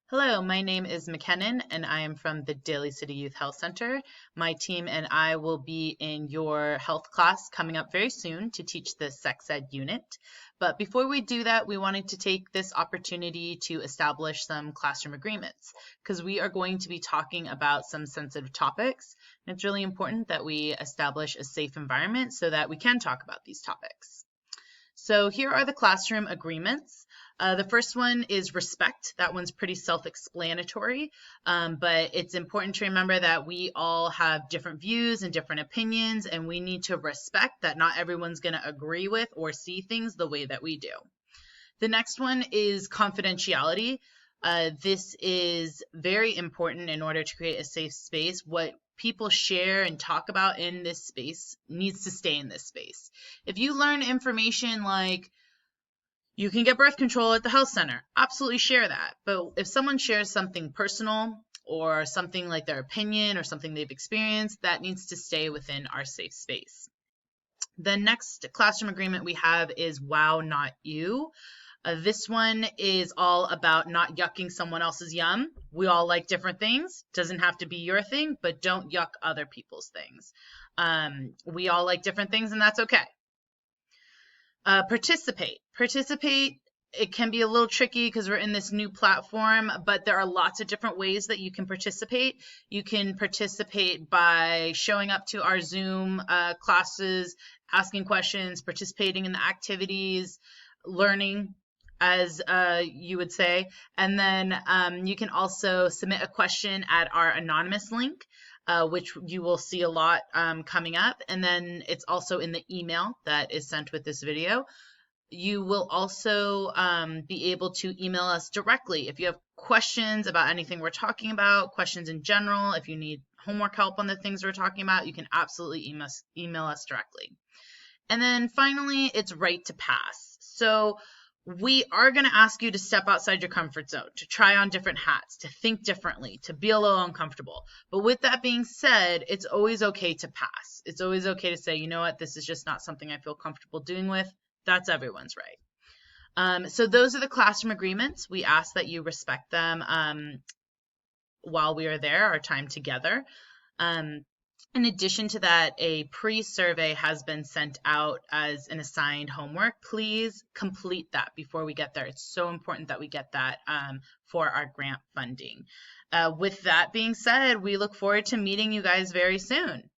Hello, my name is McKinnon and I am from the Daly City Youth Health Center. My team and I will be in your health class coming up very soon to teach the sex ed unit. But before we do that, we wanted to take this opportunity to establish some classroom agreements because we are going to be talking about some sensitive topics. And it's really important that we establish a safe environment so that we can talk about these topics. So here are the classroom agreements. The first one is respect. That one's pretty self-explanatory, but it's important to remember that we all have different views and different opinions, and we need to respect that not everyone's going to agree with or see things the way that we do. The next one is confidentiality. This is very important in order to create a safe space. What people share and talk about in this space needs to stay in this space. If you learn information like you can get birth control at the health center, absolutely share that. But if someone shares something personal or something like their opinion or something they've experienced, that needs to stay within our safe space. The next classroom agreement we have is wow, not you. This one is all about not yucking someone else's yum. We all like different things. Doesn't have to be your thing, but don't yuck other people's things. We all like different things, and that's okay. Participate. Participate, it can be a little tricky because we're in this new platform, but there are lots of different ways that you can participate. You can participate by showing up to our Zoom classes, asking questions, participating in the activities, learning, as you would say. And then you can also submit a question at our anonymous link, which you will see a lot coming up. And then it's also in the email that is sent with this video. You will also be able to email us directly if you have questions about anything we're talking about, questions in general. If you need homework help on the things we're talking about, you can absolutely email us directly. And then finally, it's right to pass. So we are going to ask you to step outside your comfort zone, to try on different hats, to think differently, to be a little uncomfortable. But with that being said, it's always okay to pass. It's always okay to say, you know what, this is just not something I feel comfortable doing with. That's everyone's right. So those are the classroom agreements. We ask that you respect them while we are there, our time together. In addition to that, a pre-survey has been sent out as an assigned homework. Please complete that before we get there. It's so important that we get that for our grant funding. With that being said, we look forward to meeting you guys very soon.